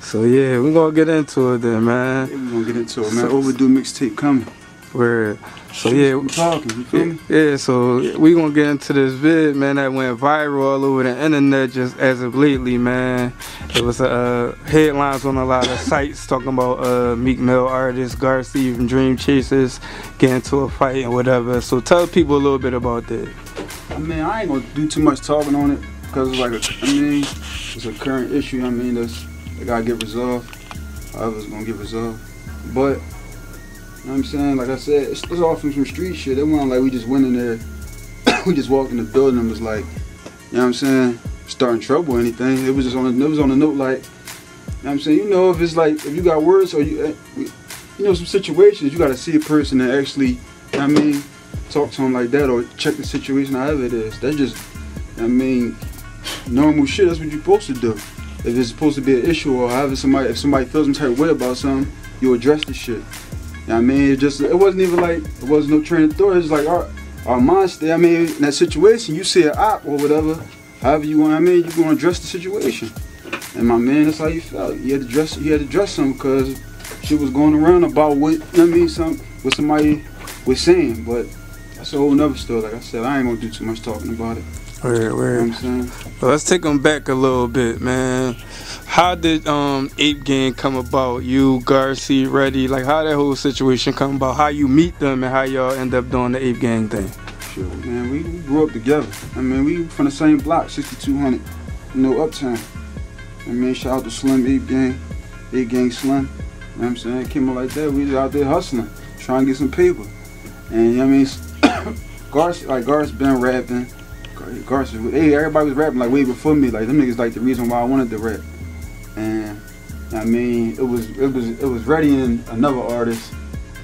So yeah, we're gonna get into it then, man. Yeah, we're gonna get into it, man. Overdue mixtape coming. Word. So yeah, I'm talking, you feel me? Yeah, so we gonna get into this vid, man, that went viral all over the internet just as of lately, man. It was headlines on a lot of sites talking about Meek Mill artists, Garci from Dream Chasers getting into a fight and whatever. So tell people a little bit about that. I mean, I ain't gonna do too much talking on it because it's like it's a current issue. That gotta get resolved. However, it's gonna get resolved. But you know what I'm saying? Like I said, it's all from some street shit. It wasn't like we just went in there, we just walked in the building and was like, you know what I'm saying, starting trouble or anything. It was just on a note like, you know what I'm saying? You know, if it's like, if you got words or you know, some situations, you gotta see a person and actually, you know what I mean, talk to them like that or check the situation however it is. That's just, you know what I mean, normal shit. That's what you're supposed to do. If it's supposed to be an issue or however if somebody feels some type of way about something, you address the shit. You know what I mean? It wasn't even like, it wasn't no train of thought. It's like our monster. I mean, in that situation, you see an op or whatever, however you want, I mean, you're going to address the situation. And my man, that's how you felt. You had to address something because shit was going around about what, you know what I mean, what somebody was saying. But that's a whole nother story. Like I said, I ain't going to do too much talking about it. Word. You know what I'm saying? Well, let's take them back a little bit, man. How did Ape Gang come about? You, Garci, Ready, like how that whole situation come about? How you meet them and how y'all end up doing the Ape Gang thing? Sure, man. We grew up together. I mean, we from the same block, 6200, you know, Uptown. I mean, shout out to Slim, Ape Gang Slim. You know what I'm saying? It came up like that. We was out there hustling, trying to get some paper. And you know what I mean, Garci been rapping. Everybody was rapping like way before me. Like them niggas like the reason why I wanted to rap. And I mean, it was Ready and another artist.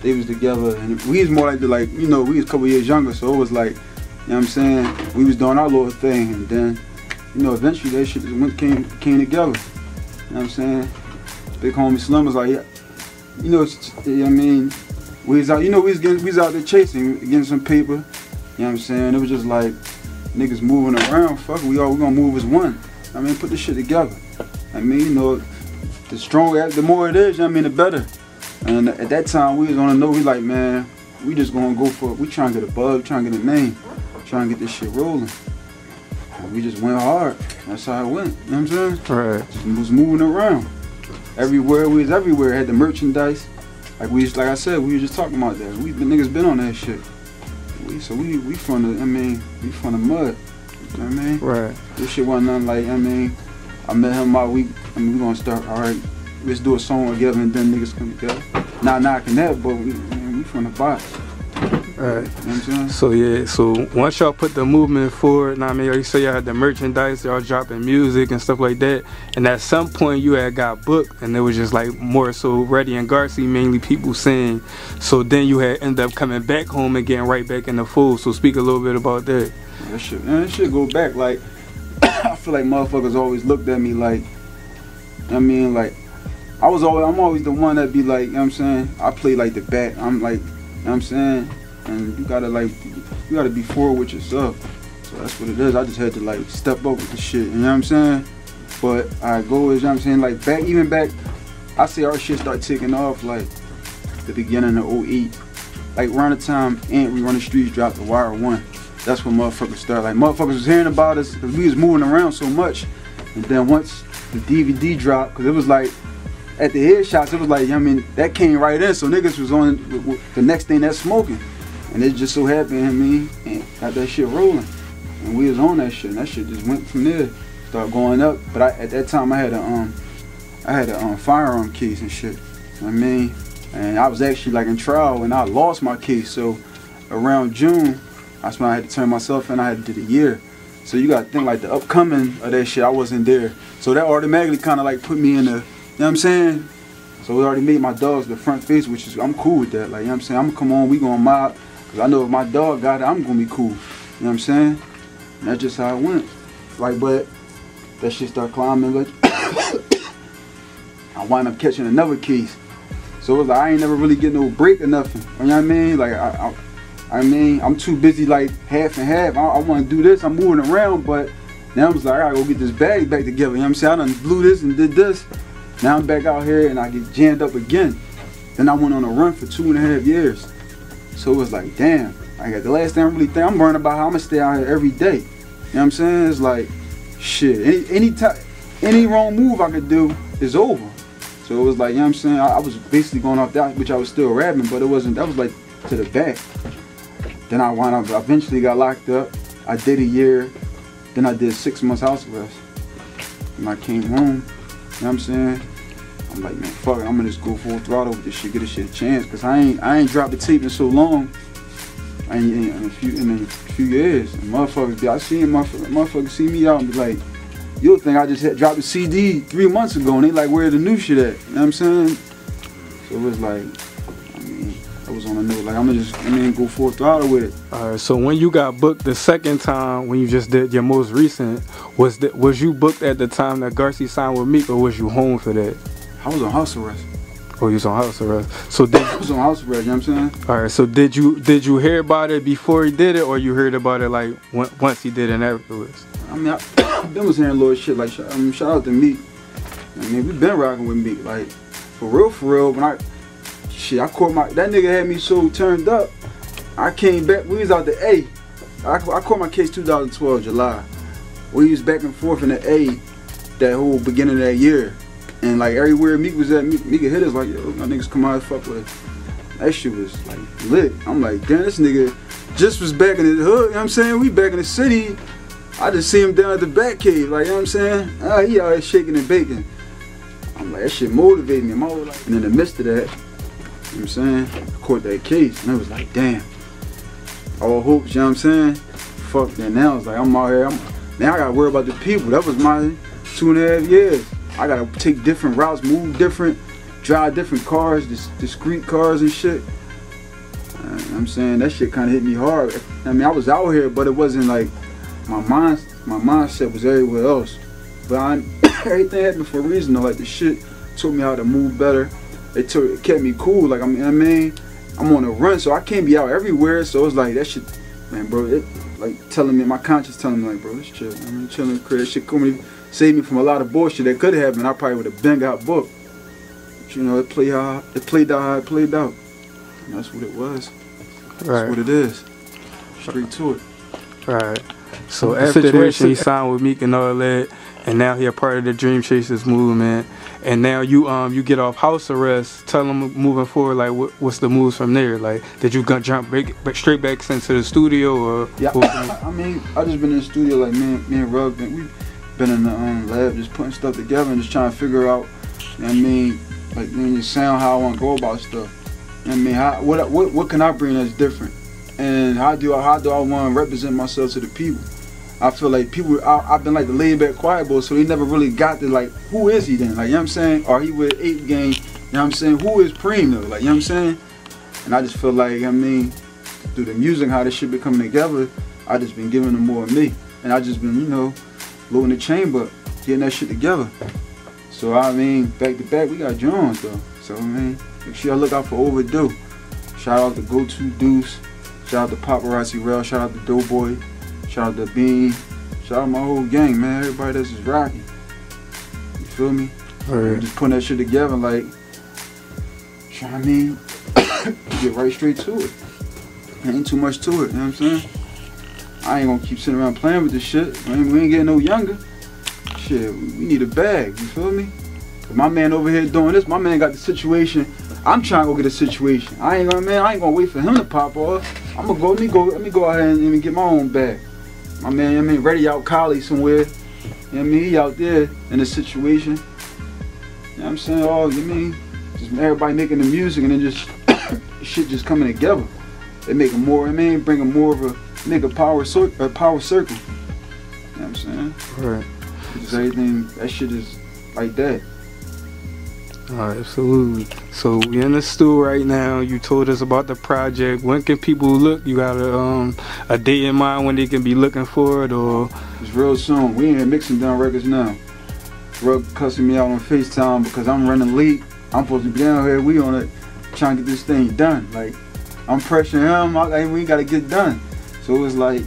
They was together, and we was more like you know, we was a couple years younger, so it was like, you know what I'm saying, we was doing our little thing, and then, you know, eventually that shit came together. You know what I'm saying? Big homie Slim was like, yeah, you know, I mean, we was out, you know, we was out there chasing, getting some paper. You know what I'm saying? It was just like niggas moving around. Fuck, we gonna move as one. I mean, put this shit together. I mean, you know, the stronger, the more it is, you know what I mean, the better. And at that time, we was on a note, we like, man, we just gonna go for it. We trying to get a bug, trying to get a name, trying to get this shit rolling. And we just went hard. That's how it went, you know what I'm saying? Right. Just was moving around. Everywhere, we was everywhere. Had the merchandise. Like I said, we was just talking about that. Niggas been on that shit. So we from the, I mean, we from the mud. You know what I mean? Right. This shit wasn't nothing like, I mean, I met him about a week. I mean, we gonna start, all right, let's do a song together and then niggas come together. Not knocking that, but we from the box. Right. You know what I'm saying? So yeah, so once y'all put the movement forward, I mean, you say y'all had the merchandise, y'all dropping music and stuff like that, and at some point you had got booked, and it was just like more so Ready and Garci, mainly people saying. So then you had end up coming back home and getting right back in the fold. So speak a little bit about that. That shit go back like, I feel like motherfuckers always looked at me like, I mean, like, I'm always the one that be like, you know what I'm saying, I play like the back, I'm like, you know what I'm saying, and you gotta be forward with yourself. So that's what it is. I just had to like step up with the shit, you know what I'm saying? But I go is, you know what I'm saying, like even back, I say our shit start taking off like the beginning of 08. Like around the time We Run the Streets dropped The Wire 1. That's when motherfuckers started. Like motherfuckers was hearing about us because we was moving around so much. And then once the DVD dropped, because it was like, at the headshots, it was like, I mean, that came right in. So niggas was on the next thing that's smoking. And it just so happened, I mean, and got that shit rolling. And we was on that shit. And that shit just went from there. Started going up. But at that time, I had a firearm case and shit. You know what I mean? And I was actually like in trial and I lost my case. So around June, that's when I had to turn myself in. I had to do the year. So you gotta think like the upcoming of that shit, I wasn't there. So that automatically kind of like put me in the, you know what I'm saying? So we already made my dogs the front face, which is, I'm cool with that. Like, you know what I'm saying? I'm gonna come on, we gonna mob. Cause I know if my dog got it, I'm gonna be cool. You know what I'm saying? And that's just how it went. Like, but that shit started climbing. Like, I wound up catching another case. So it was like, I ain't never really get no break or nothing. You know what I mean? Like, I mean, I'm too busy like half and half. I want to do this, I'm moving around, but now I was like, I gotta go get this bag back together. You know what I'm saying? I done blew this and did this. Now I'm back out here and I get jammed up again. Then I went on a run for 2.5 years. So it was like, damn. I got the last thing I really think, I'm worrying about how I'm gonna stay out here every day. You know what I'm saying? It's like, shit, any wrong move I could do is over. So it was like, you know what I'm saying? I was basically going off that, which I was still rapping, but it wasn't, that was like to the back. Then I wound up, I eventually got locked up. I did a year, then I did 6 months house arrest. And I came home, you know what I'm saying? I'm like, man, fuck it, I'm gonna just go full throttle with this shit, get this shit a chance, cause I ain't dropped the tape in so long. In a few years, and motherfuckers be, I seen motherfuckers see me out and be like, you'll think I just dropped a CD 3 months ago, and they like, where the new shit at? You know what I'm saying? So it was like, I mean, I was on a note, like, I'm gonna just, go full throttle with it. Alright, so when you got booked the second time, when you just did your most recent, was you booked at the time that Garci signed with Meek, or was you home for that? I was on house arrest. Oh, you was on house arrest. So I was on house arrest, you know what I'm saying? Alright, so did you hear about it before he did it, or you heard about it like once he did it and afterwards? I mean, I've been was hearing little shit, like, shout out to Meek. I mean, we been rocking with Meek, like, for real, when I caught that nigga had me so turned up, I came back, we was out the A. I caught my case 2012, July. We was back and forth in the A that whole beginning of that year. And like everywhere Meek was at, Meek hit us like, yo, my niggas come out and fuck with it. That shit was like lit. I'm like, damn, this nigga just was back in the hood, you know what I'm saying? We back in the city. I just see him down at the Batcave, like, you know what I'm saying? He out here shaking and baking. I'm like, that shit motivated me. I'm all like, and in the midst of that, you know what I'm saying? I caught that case, and it was like, damn. All hopes, you know what I'm saying? Fuck that. Now it's like, I'm out here, now I gotta worry about the people. That was my 2.5 years. I gotta take different routes, move different, drive different cars, discreet cars and shit. You know what I'm saying? That shit kinda hit me hard. I mean, I was out here, but it wasn't like, my mindset was everywhere else. But everything happened for a reason though. Like, the shit taught me how to move better. It kept me cool. Like, I mean, I'm on a run, so I can't be out everywhere. So it's like, that shit, man, bro, it like telling me, my conscience telling me like, bro, this shit, I mean, chilling in the crib, shit saved me from a lot of bullshit that could have happened. I probably would have been got booked. But, you know, it played out how it played out. And that's what it was. That's what it is. Straight to it. Right. So after that, he signed with Meek and all that, and now he a part of the Dream Chasers movement. And now you get off house arrest. Tell him moving forward, like what's the moves from there? Like, did you jump straight back into the studio, or? Yeah, I mean, I just been in the studio, like me and Rug, we've been in the lab just putting stuff together and just trying to figure out, you know what I mean, like, the sound, how I want to go about stuff. You know what I mean, what can I bring that's different, and how do I want to represent myself to the people? I feel like people, I've been like the laid back quiet boy, so they never really got to, like, who is he then? Like, you know what I'm saying? Or he with Ape Gang, you know what I'm saying? Who is Preem though? Like, you know what I'm saying? And I just feel like, I mean, through the music, how this shit been coming together, I just been giving them more of me. And I just been, you know, loading the chamber, getting that shit together. So, I mean, back to back, we got Jones though. So, I mean, make sure y'all look out for Overdue. Shout out to Go-To Deuce. Shout out to Paparazzi Rail. Shout out to Doughboy. Shout out to Bean. Shout out my whole gang, man. Everybody that's just rocking. You feel me? We're just putting that shit together, like, you know what I mean? Get right straight to it. Ain't too much to it, you know what I'm saying? I ain't gonna keep sitting around playing with this shit. I mean, we ain't getting no younger. Shit, we need a bag, you feel me? My man over here doing this, my man got the situation. I'm trying to go get a situation. I ain't gonna wait for him to pop off. I'm gonna go, let me go out here and get my own bag. My man, I mean, ready out Cali somewhere. You know what I mean? He out there in a situation. You know what I'm saying? Oh, you mean, just everybody making the music and then just shit just coming together. They make a more, I mean, bring a more of a nigga power circle. You know what I'm saying? Right. Just everything, that shit is like that. Alright, absolutely. So we in the stew right now. You told us about the project. When can people look? You got a date in mind when they can be looking for it, or? It's real soon. We ain't mixing down records now. Rug cussing me out on FaceTime because I'm running late. I'm supposed to be down here. We on it trying to get this thing done. Like, I'm pressuring him. Like, we gotta get done. So it's like,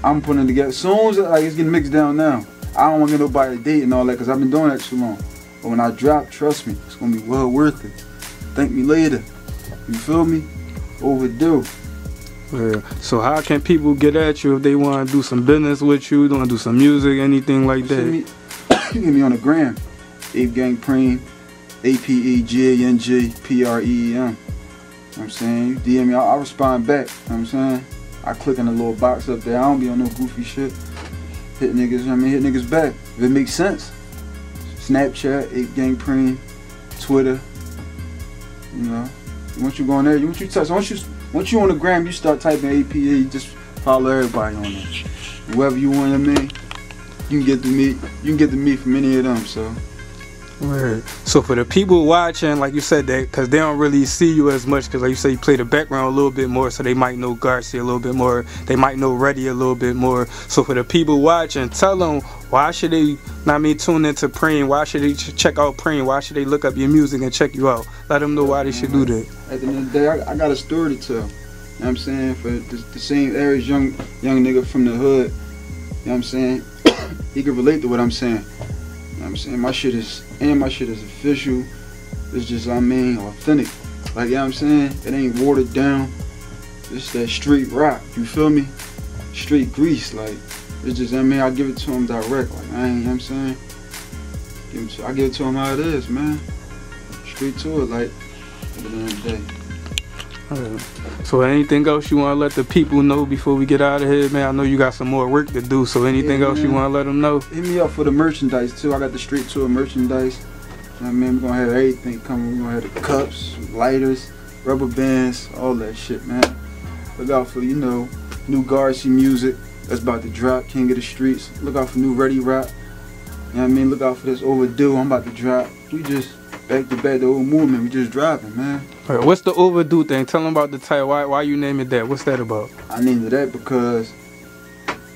I'm putting it together. As soon as like it's getting mixed down now. I don't want to get nobody a date and all that because I've been doing that too long. But when I drop, trust me, it's gonna be well worth it. Thank me later. You feel me? Overdue. Yeah. So how can people get at you if they want to do some business with you, want to do some music, anything like that? You can get me on the gram. Ape Gang Preem. APEGANG PREEM. You know what I'm saying? You DM me, I'll respond back. You know what I'm saying? I click in the little box up there. I don't be on no goofy shit. Hit niggas, you know what I mean? Hit niggas back. If it makes sense. Snapchat, Ape Gang Preem, Twitter. You know. Once you go on there, once you on the gram, you start typing APA, you just follow everybody on there. Whoever you want to meet, you can get to meet from any of them, so. Right. So for the people watching, like you said, that because they don't really see you as much, because like you say, you play the background a little bit more, so they might know Garci a little bit more, they might know Reddy a little bit more. So for the people watching, tell them why should they, tune into Preem, why should they check out Preem, why should they look up your music and check you out? Let them know why they should do that. At the end of the day, I got a story to tell. You know what I'm saying? For the same average young nigga from the hood, you know what I'm saying? He can relate to what I'm saying. You know what I'm saying? My shit is official. It's just, authentic. Like, you know what I'm saying? It ain't watered down. It's that street rock, you feel me? Street grease, like, it's just, I give it to him direct. Like, you know what I'm saying? I give it to him how it is, man. Straight to it, like, at the end of the day. So anything else you want to let the people know before we get out of here, man? I know you got some more work to do, so anything else you want to let them know? Hit me up for the merchandise too. I got the Straight Tour merchandise. You know what I mean? We're going to have everything coming. We're going to have the cups, lighters, rubber bands, all that shit, man. Look out for, new Garci music that's about to drop, King of the Streets. Look out for new Reddy rap. You know what I mean? Look out for this Overdue I'm about to drop. We just back to back the old movement. We just dropping, man. Right, what's the Overdue thing? Tell them about the title. Why you name it that? What's that about? I named it that because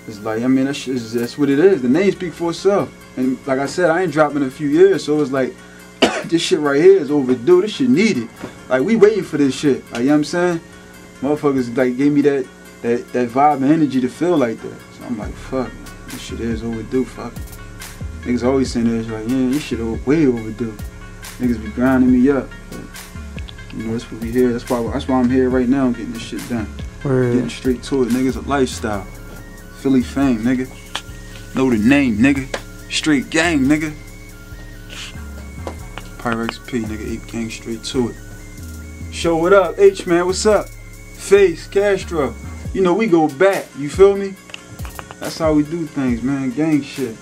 it's like, that's what it is. The name speaks for itself. And like I said, I ain't dropping in a few years, so it's like, this shit right here is overdue. This shit needed. Like, we waiting for this shit. Like, you know what I'm saying? Motherfuckers like gave me that vibe and energy to feel like that. So I'm like, fuck, this shit is overdue. Fuck it. Niggas always saying this, like, yeah, this shit way overdue. Niggas be grinding me up. But, that's what we here. That's why I'm here right now, getting this shit done. Word. Getting straight to it, nigga. It's a lifestyle. Philly F.A.M.E, nigga. Know the name, nigga. Straight gang, nigga. Pyrex P, nigga. Ape Gang, straight to it. Show what up, H man. What's up? Face, Castro. We go back. You feel me? That's how we do things, man. Gang shit.